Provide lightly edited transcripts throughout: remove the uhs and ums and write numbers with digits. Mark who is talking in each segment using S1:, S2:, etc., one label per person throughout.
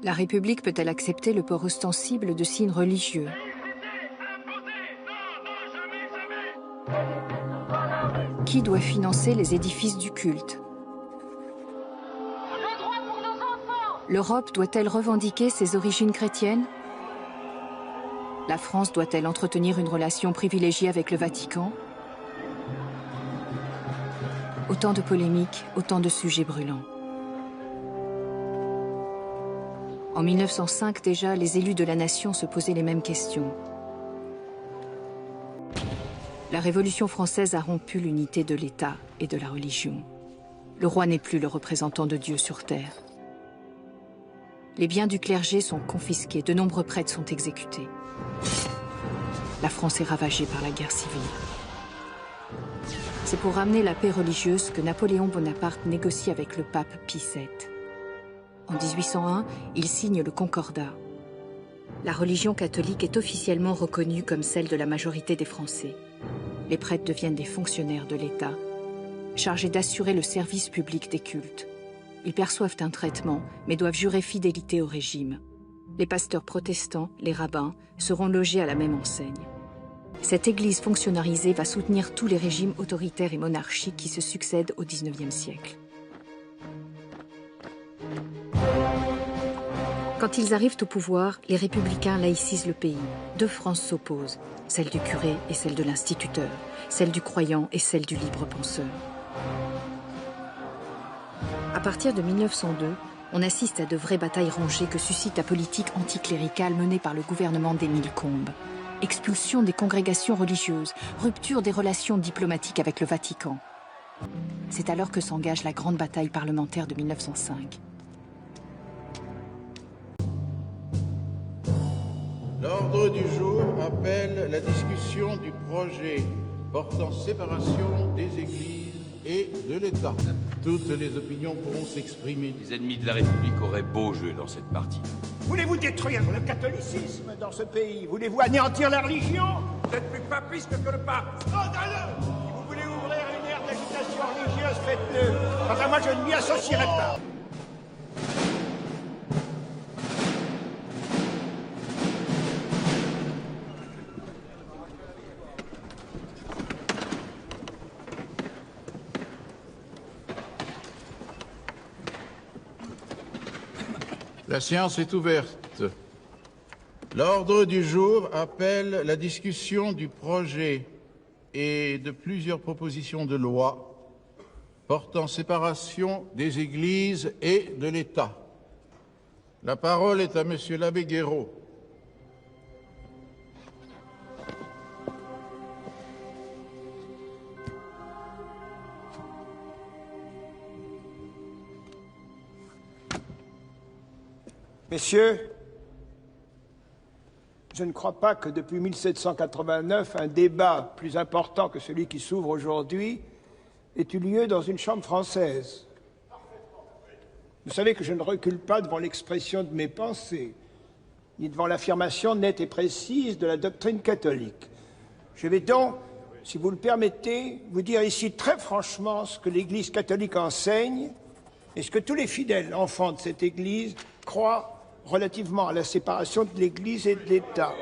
S1: La République peut-elle accepter le port ostensible de signes religieux? Qui doit financer les édifices du culte? L'Europe doit-elle revendiquer ses origines chrétiennes? La France doit-elle entretenir une relation privilégiée avec le Vatican? Autant de polémiques, autant de sujets brûlants. En 1905 déjà, les élus de la nation se posaient les mêmes questions. La Révolution française a rompu l'unité de l'État et de la religion. Le roi n'est plus le représentant de Dieu sur terre. Les biens du clergé sont confisqués, de nombreux prêtres sont exécutés. La France est ravagée par la guerre civile. C'est pour ramener la paix religieuse que Napoléon Bonaparte négocie avec le pape Pie VII. En 1801, il signe le Concordat. La religion catholique est officiellement reconnue comme celle de la majorité des Français. Les prêtres deviennent des fonctionnaires de l'État, chargés d'assurer le service public des cultes. Ils perçoivent un traitement, mais doivent jurer fidélité au régime. Les pasteurs protestants, les rabbins, seront logés à la même enseigne. Cette église fonctionnalisée va soutenir tous les régimes autoritaires et monarchiques qui se succèdent au XIXe siècle. Quand ils arrivent au pouvoir, les républicains laïcisent le pays. Deux France s'opposent, celle du curé et celle de l'instituteur, celle du croyant et celle du libre penseur. À partir de 1902, on assiste à de vraies batailles rangées que suscite la politique anticléricale menée par le gouvernement d'Émile Combes. Expulsion des congrégations religieuses, rupture des relations diplomatiques avec le Vatican. C'est alors que s'engage la grande bataille parlementaire de 1905.
S2: L'ordre du jour appelle la discussion du projet portant séparation des églises et de l'État. Toutes les opinions pourront s'exprimer.
S3: Les ennemis de la République auraient beau jeu dans cette partie.
S4: Voulez-vous détruire le catholicisme dans ce pays? Voulez-vous anéantir la religion?
S5: Vous êtes plus papiste que le pape.
S4: Scandaleux! Si vous voulez ouvrir une ère d'agitation religieuse, faites-le. Quant à moi, je ne m'y associerai pas.
S2: La séance est ouverte. L'ordre du jour appelle la discussion du projet et de plusieurs propositions de loi portant séparation des églises et de l'État. La parole est à Monsieur l'abbé Guéraud.
S4: Messieurs, je ne crois pas que depuis 1789, un débat plus important que celui qui s'ouvre aujourd'hui ait eu lieu dans une chambre française. Vous savez que je ne recule pas devant l'expression de mes pensées, ni devant l'affirmation nette et précise de la doctrine catholique. Je vais donc, si vous le permettez, vous dire ici très franchement ce que l'Église catholique enseigne et ce que tous les fidèles enfants de cette Église croient relativement à la séparation de l'Église et de l'État.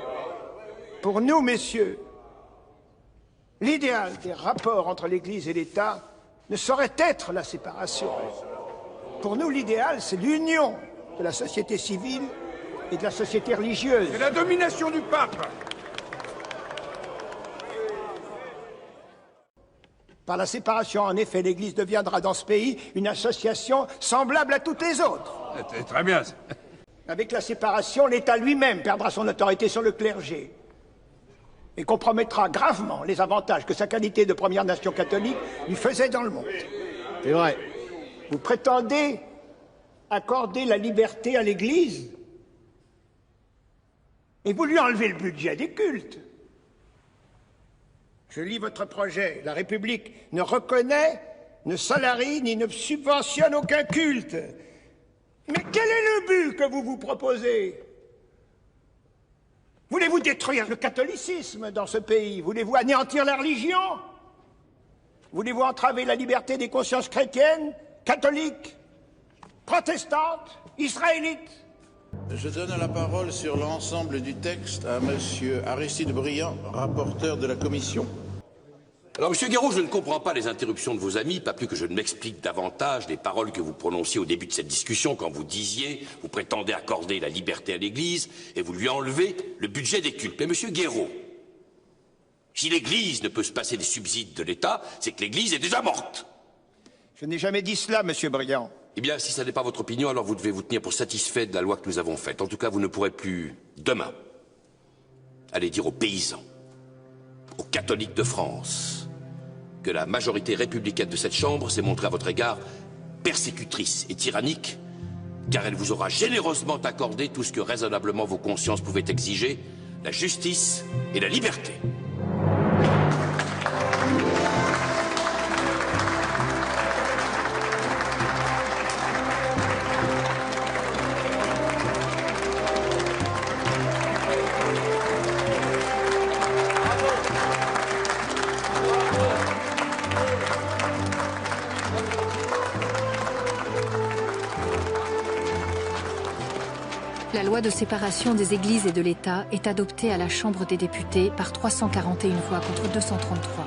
S4: Pour nous, messieurs, l'idéal des rapports entre l'Église et l'État ne saurait être la séparation. Pour nous, l'idéal, c'est l'union de la société civile et de la société religieuse.
S5: C'est la domination du pape.
S4: Par la séparation, en effet, l'Église deviendra dans ce pays une association semblable à toutes les autres.
S5: C'est très bien.
S4: Avec la séparation, l'État lui-même perdra son autorité sur le clergé et compromettra gravement les avantages que sa qualité de première nation catholique lui faisait dans le monde.
S2: C'est vrai.
S4: Vous prétendez accorder la liberté à l'Église et vous lui enlevez le budget des cultes. Je lis votre projet. La République ne reconnaît, ne salarie ni ne subventionne aucun culte. Mais quel est le but que vous vous proposez? Voulez-vous détruire le catholicisme dans ce pays? Voulez-vous anéantir la religion? Voulez-vous entraver la liberté des consciences chrétiennes, catholiques, protestantes, israélites?
S2: Je donne la parole sur l'ensemble du texte à Monsieur Aristide Briand, rapporteur de la commission.
S3: Alors, Monsieur Guéraud, je ne comprends pas les interruptions de vos amis, pas plus que je ne m'explique davantage les paroles que vous prononciez au début de cette discussion quand vous disiez, vous prétendez accorder la liberté à l'Église et vous lui enlevez le budget des cultes. Mais Monsieur Guéraud, si l'Église ne peut se passer des subsides de l'État, c'est que l'Église est déjà morte.
S4: Je n'ai jamais dit cela, Monsieur Briand.
S3: Eh bien, si ça n'est pas votre opinion, alors vous devez vous tenir pour satisfait de la loi que nous avons faite. En tout cas, vous ne pourrez plus, demain, aller dire aux paysans, aux catholiques de France, que la majorité républicaine de cette Chambre s'est montrée à votre égard persécutrice et tyrannique, car elle vous aura généreusement accordé tout ce que raisonnablement vos consciences pouvaient exiger, la justice et la liberté.
S1: La loi de séparation des églises et de l'État est adoptée à la Chambre des députés par 341 voix contre 233.